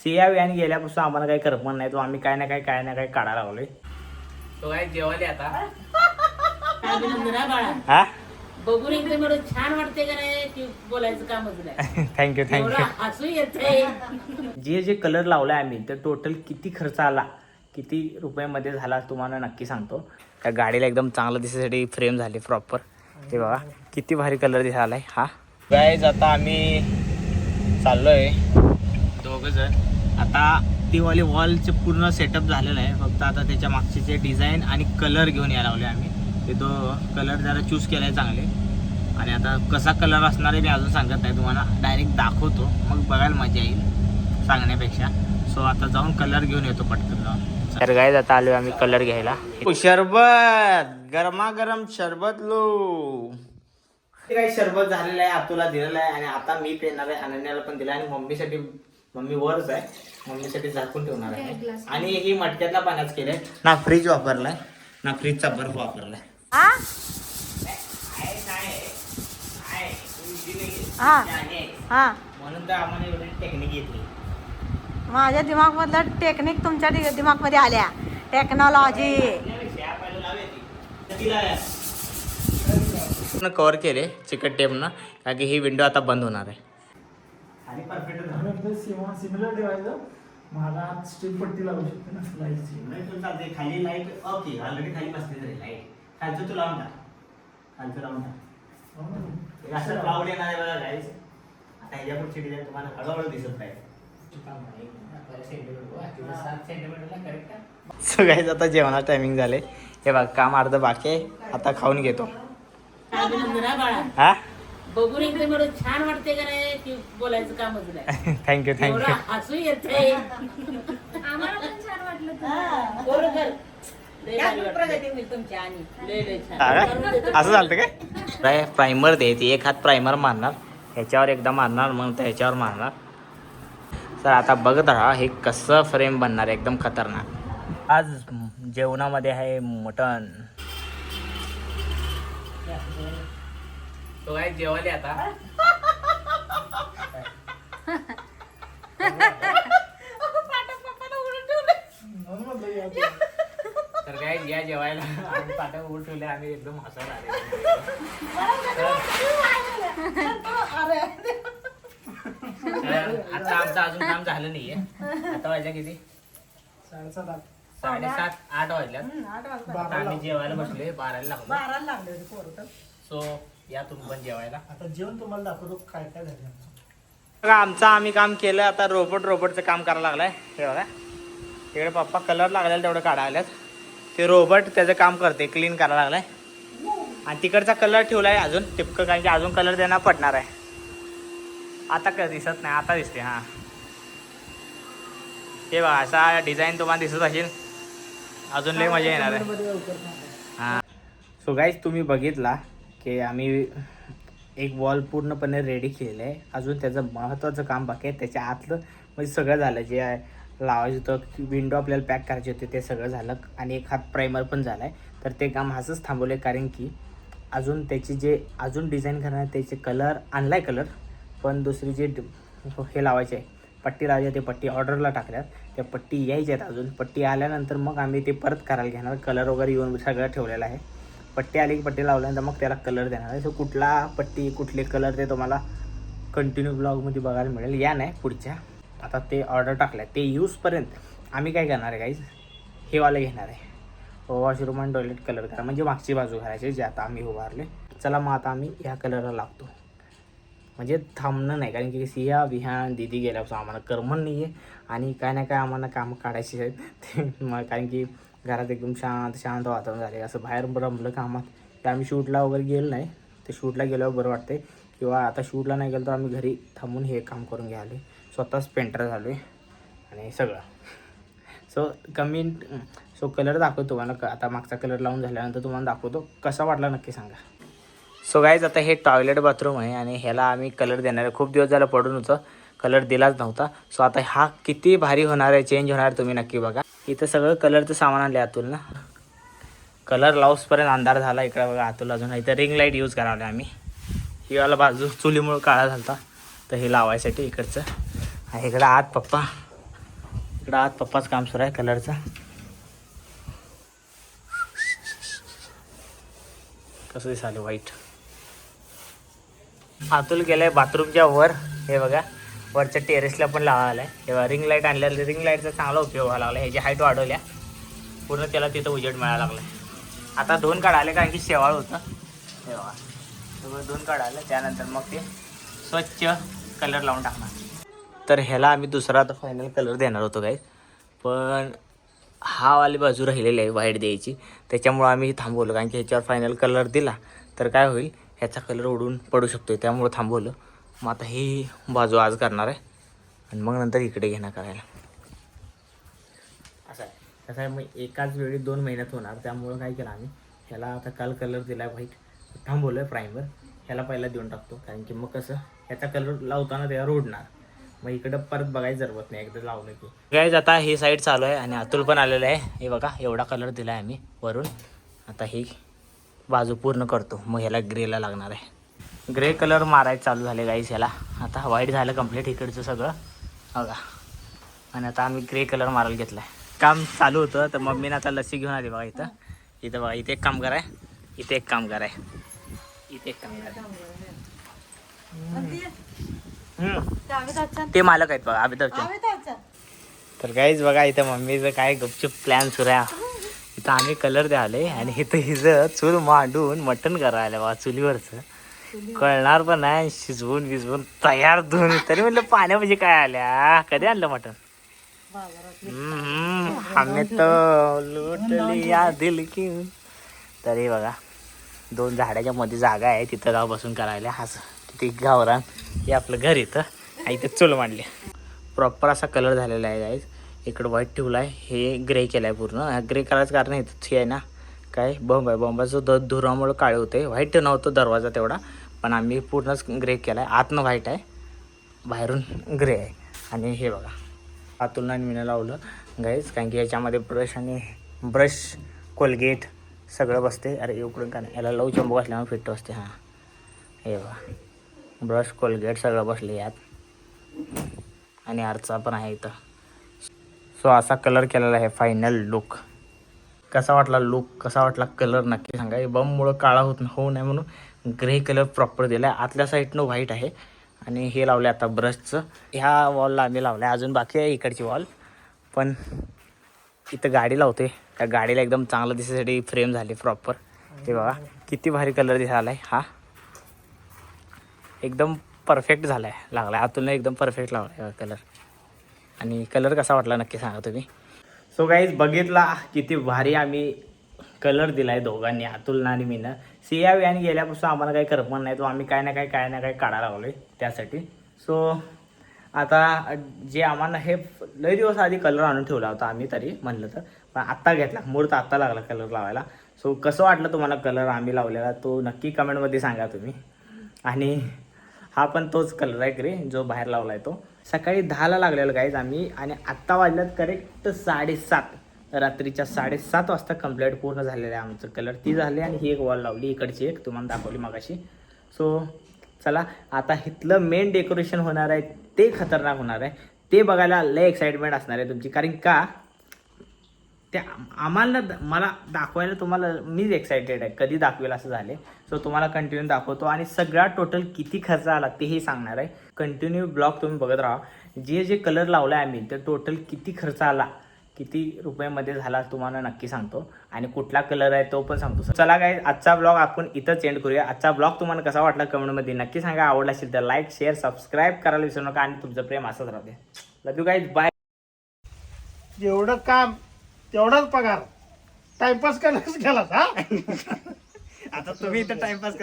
सिया व्यान गेल्यापासून आम्हाला काही करपण नाही, तो आम्ही काय ना काय काढायला लागलोय. तो काय जेवायला आता हा बघून एकदम एवढं छान वाटते का नाही की बोलायचं कामच नाही. थँक्यू हसू येते. जे कलर लावलाय आम्ही ते टोटल किती खर्च आला, किती रुपयामध्ये झाला तुम्हाला नक्की सांगतो. त्या गाडीला एकदम चांगलं दिसायसाठी फ्रेम झाली प्रॉपर. ते बघा किती भारी कलर दिसायला आहे. हा गाईज आता आम्ही चाललोय दोघं जण. आता ती वाली वॉलचे पूर्ण सेटअप झालेलं आहे, फक्त आता त्याच्या मागचे जे डिझाईन आणि कलर घेऊन यायला लावले आम्ही. ते तो कलर जरा चूज केला आहे चांगले. आणि आता कसा कलर असणार आहे मी अजून सांगत नाही, तुम्हाला डायरेक्ट दाखवतो, मग बघायला मजा येईल सांगण्यापेक्षा. सो आता जाऊन कलर घेऊन येतो पटकन जाऊन. तर गाईज आता आलो आम्ही कलर घ्यायला. शरबत गरमागरम शरबत लो. ते काही शरबत झालेलं आहे, आतूला दिलेलं आहे आणि आता मी पेणार आहे. अनन्याला पण दिला आणि मम्मीसाठी, मम्मी वरच आहे, मम्मीसाठी झाकून ठेवणार आहे. आणि ही मटक्यातला पाण्याच केलंय ना, फ्रीज वापरलाय ना, फ्रीजचा बर्फ वापरलाय. म्हणून तर आम्हाला एवढी टेक्निक येते. माझ्या दिमाग मधलं टेक्निक तुमच्या दिमाग मध्ये आल्या. टेक्नॉलॉजी कव्हर केले चिकट टेपनं, कारण की ही विंडो आता बंद होणार आहे. आणि परफेक्ट सिमिलर ठेवायचं. मला स्ट्रीप पट्टी लावू शकते ना लाईटची. खाली लाईट ओके, ऑलरेडी खाली बसते तरी लाईट. खालचं तू लावून टाक, खालचं लावून टाक. असं क्लाउड येणार आहे बघा गाईज. आता ह्याच्या पुढची डिझाईन तुम्हाला हळूहळू दिसत आहे. सो गाईज आता जेवणाचं टायमिंग झाले. हे बघ काम अर्ध बाकी आहे, आता खाऊन घेतो. हा बघून एकदम एवढं छान वाटते का नाही की बोलायचं कामच नाही. थँक्यू हसू येते. आम्हाला पण छान वाटलं. बरोबर. प्रगती होईल तुमची. आणि लय छान असं झालं काय? प्रायमर द्यायची, एक हात प्रायमर मारणार, ह्याच्यावर एकदा मारणार, मग ह्याच्यावर मारणार. तर आता बघत राहा हे कसं फ्रेम बनणार आहे, एकदम खतरनाक. आज जेवणामध्ये आहे मटण. तो काय जेवायला आता तर काय घ्या जेवायला. आम्ही पाट्या उघड ठेवल्या, आम्ही एकदम हसायला आले. आता आमचं अजून काम झालं नाहीये. आता वाजल्या किती? 7:30-8 वाजल्यात. आता आम्ही जेवायला बसलोय, 12ला लागलो. सो या तुम्ही पण जेवायला. आता जेवण तुम्हाला दाखवतो काय काय झालं. बघा आमचं आम्ही काम केलं. आता रोबोटचं काम करायला लागलाय. हे बघा तिकडे पप्पा कलर लागलेला तेवढं काढायला. ते रोबोट त्याचं काम करते, क्लीन करायला लागलाय. आणि तिकडचा कलर ठेवलाय अजून टिपकं, कारण की अजून कलर त्यांना पडणार आहे. आता काय दिसत नाही, आता दिसते. हां हे बघा असा डिझाईन तुम्हाला दिसत असेल. अजून लय मजा येणार आहे. हां सो गाईज तुम्ही बघितला की आम्ही एक वॉल पूर्णपणे रेडी केलेलं आहे. अजून त्याचं महत्त्वाचं काम बाकी आहे. त्याच्या आतलं म्हणजे सगळं झालं, जे लावायचं होतं, विंडो आपल्याला पॅक करायचे होते ते सगळं झालं. आणि एक हात प्रायमर पण झाला आहे. तर ते काम असंच थांबवलं आहे, कारण की अजून त्याची जे अजून डिझाईन करणार त्याचे कलर आणला आहे कलर, पण दुसरी जे हे लावायचे आहे, पट्टी लावायची आहे, ते पट्टी ऑर्डरला टाकल्यात. त्या पट्टी यायच्या आहेत अजून. पट्टी आल्यानंतर मग आम्ही ते परत करायला घेणार. कलर वगैरे येऊन सगळं ठेवलेलं आहे. पट्टी आली की पट्टी लावल्यानंतर मग त्याला कलर देणार आहे. सो कुठला पट्टी कुठले कलर ते तुम्हाला कंटिन्यू ब्लॉगमध्ये बघायला मिळेल. या नाही पुढच्या. आता ते ऑर्डर टाकलं आहे, ते यूजपर्यंत आम्ही काय करणार आहे गाईज, हे वाले घेणार आहे. वॉशरूम आणि टॉयलेट कलर करा, म्हणजे मागची बाजू करायची जे आता आम्ही उभारले. चला मग आता आम्ही ह्या कलरला लागतो, म्हणजे थांबणं नाही. कारण की सिया विहान दीदी गेल्यापासून आम्हाला करमण नाही आहे. आणि काय ना काय आम्हाला कामं काढायची आहेत ते मग, कारण की घरात एकदम शांत वातावरण झाले. असं बाहेर रमलं कामात ते आम्ही शूटला वगैरे गेलो नाही. ते शूटला गेल्यावर बरं वाटते. किंवा आता शूटला नाही गेलो तर आम्ही घरी थांबून हे काम करून घ्याले. स्वतःच पेंटर झालो आहे आणि सगळं. सो कलर दाखवतो तुम्हाला. आता मागचा कलर लावून झाल्यानंतर तुम्हाला दाखवतो कसा वाटला नक्की सांगा. सो गाईज आता हे टॉयलेट बाथरूम आहे आणि ह्याला आम्ही कलर देणार आहे. खूप दिवस झालं पडून होतं, कलर दिलाच नव्हता. सो आता हा किती भारी होणार आहे, चेंज होणार आहे, तुम्ही नक्की बघा. इथं सगळं कलरचं सामान आणलं आहे अतुल ना. कलर लावसपर्यंत अंधार झाला. इकडे बघा अतुल अजून इथं रिंग लाईट यूज करावं आम्ही. ही वाला बाजू चुलीमुळे काळा झाला तर हे लावायसाठी इकडचं. आणि इकडं आत पप्पाच काम सुरू आहे कलरचं. कसं दिसाले व्हाईट. अतुल गेलाय बाथरूमच्या वर. हे बघा वरच्या टेरेसला पण लावायला आहे. तेव्हा रिंग लाईट आणलेला, रिंग लाईटचा चांगला उपयोग व्हायला लागला. ह्याची हाईट वाढवल्या पूर्ण, त्याला तिथं उजेड मिळायला लागला. आता 2 काढाले कारण की शेवाळ होतं. हे बघा सगळं 2 काढालं. त्यानंतर मग ते स्वच्छ कलर लावून टाकणार. तर ह्याला आम्ही दुसरा आता फायनल कलर देणार होतो काय, पण हा वाली बाजू राहिलेली आहे व्हाईट द्यायची. त्याच्यामुळं आम्ही थांबवलं कारण की ह्याच्यावर फायनल कलर दिला तर काय होईल, ह्याचा कलर उडून पडू शकतो. त्यामुळं थांबवलं. मग आता ही बाजू आज करणार आहे आणि मग नंतर इकडे घेणार करायला. असं आहे. कसं आहे मग एकाच वेळी 2 महिन्यात होणार. त्यामुळं काय केलं आम्ही, ह्याला आता काल कलर दिला आहे व्हाईट, थांबवलं आहे प्रायमर. ह्याला पहिला देऊन टाकतो कारण की मग कसं ह्याचा कलर लावताना त्यावर उडणार. मग इकडं परत बघायची जरूरत नाही एकदा लावलं की. गाईज आता ही साईड चालू आहे आणि अतुल पण आलेलं आहे. हे बघा एवढा कलर दिला आहे आम्ही वरून. आता ही बाजू पूर्ण करतो, मग ह्याला ग्रेला लागणार आहे. ग्रे कलर मारायचं चालू झाले गाईज ह्याला. आता व्हाईट झालं कंप्लीट इकडचं सगळं बघा. आणि आता आम्ही ग्रे कलर मारायला घेतला आहे. काम चालू होतं तर मम्मीने आता लस्सी घेऊन आली बघा इथं. इथं बघा इथे एक कामगार आहे, इथे एक कामगार आहे, इथे एक कामगार आहे. ते मालक आहेत बघा अमिताभचे. तर काहीच बघा इथं मम्मीचं काय गुपचूप प्लॅन सुरू आहे. इथं आम्ही कलर द्याले आणि इथं हिचं चूल मांडून मटण करायला बघा चुलीवरचं. कळणार पण नाही, शिजवून तयार धुवून. तरी म्हणलं पाण्यामध्ये काय आल्या, कधी आणलं मटण. आम्ही तर लुटली या दिल की. तरी बघा 2 झाडाच्या मध्ये जागा आहे, तिथं जाऊ बसून करायला. असं तिथे गावरान हे आपलं घर इथं. इथं चूल मांडली. प्रॉपर असा कलर झालेला आहे गाईज. इकडं व्हाईट ठेवला आहे, हे ग्रे केलं आहे पूर्ण. ग्रे करायचं कारण इथं हे आहे ना काय बंब आहे, बंबाचं धुरामुळे काळे होते. व्हाईट नव्हतं दरवाजा तेवढा, पण आम्ही पूर्णच ग्रे केला आहे. आतनं व्हाईट आहे, बाहेरून ग्रे आहे. आणि हे बघा अतुलनं आणि मीनं लावलं गाईज कारण की याच्यामध्ये ब्रश कोलगेट सगळं बसते. अरे उकडून का नाही, याला लव चंबू असल्यामुळे फिट बसते. हां हे बघा ब्रश कोलगेट सगळं बसले यात. आणि आरचा पण आहे इथं. सो असा कलर केलेला आहे फायनल लुक. कसा वाटला लुक, कसा वाटला कलर नक्की सांगा. हे बममुळं काळा होऊ नये म्हणून ग्रे कलर प्रॉपर दिला आहे. आतल्या साईडनं व्हाईट आहे आणि हे लावलं आता ब्रशचं. ह्या वॉलला आम्ही लावलं आहे. अजून बाकी आहे इकडची वॉल. पण इथं गाडी लावते, त्या गाडीला एकदम चांगलं दिसायसाठी फ्रेम झाली प्रॉपर. ते बघा किती भारी कलर दिसायला आहे. हा एकदम परफेक्ट झाला आहे, लागला आहे. आतून एकदम परफेक्ट लावला आहे कलर. आणि कलर कसा वाटला नक्की सांगा तुम्ही. सो गाईज बघितला किती भारी आम्ही कलर दिला आहे दोघांनी, अतुलनं आणि मीनं. सिया व्यान गेल्यापासून आम्हाला काही करमण नाही, तो आम्ही काय ना काय काढायला लागलो आहे त्यासाठी. सो आता जे आम्हाला हे लय दिवस आधी कलर आणून ठेवला होता आम्ही तरी म्हणलं तर, पण आत्ता घेतला मुहूर्त आत्ता लागला कलर लावायला. सो कसं वाटलं तुम्हाला कलर आम्ही लावलेला तो नक्की कमेंटमध्ये सांगा तुम्ही. आणि हा पण तोच कलर आहे ग्रे जो बाहेर लावला आहे तो. सकाळी 10ला लागलेलं गाईज आम्ही, आणि आत्ता वाजल्यात करेक्ट 7:30. रात्रीच्या 7:30 वाजता कंप्लीट पूर्ण झालेलं आहे आमचं कलर. ती झाली आणि ही एक वॉल लावली, इकडची एक तुम्हाला दाखवली मगाशी. सो चला आता इथलं मेन डेकोरेशन होणार आहे ते खतरनाक होणार आहे. ते बघायला लय एक्साइटमेंट असणार आहे तुमची, कारण का ते मला दाखवायला तुम्हाला मीच एक्सायटेड आहे, कधी दाखवेल असं झाले. सो तुम्हाला कंटिन्यू दाखवतो आणि सगळा टोटल किती खर्च आला तेही सांगणार आहे. कंटिन्यू ब्लॉग तुम्ही बघत राहा. जे कलर लावला आहे आम्ही ते टोटल किती खर्च आला, किती रुपयामध्ये झाला तुम्हाला नक्की सांगतो. आणि कुठला कलर आहे तो पण सांगतो. चला काय आजचा ब्लॉग आपण इथंच एंड करूया. आजचा ब्लॉग तुम्हाला कसा वाटला कमेंटमध्ये नक्की सांगा. आवडला असेल तर लाईक शेअर सबस्क्राईब करायला विसरू नका. आणि तुमचं प्रेम असंच राहते. लव यू गाईज, बाय. जेवढं काम तेवढाच पगार. टाइमपास करायलाच गेला. आता तुम्ही इथं टाइमपास करा.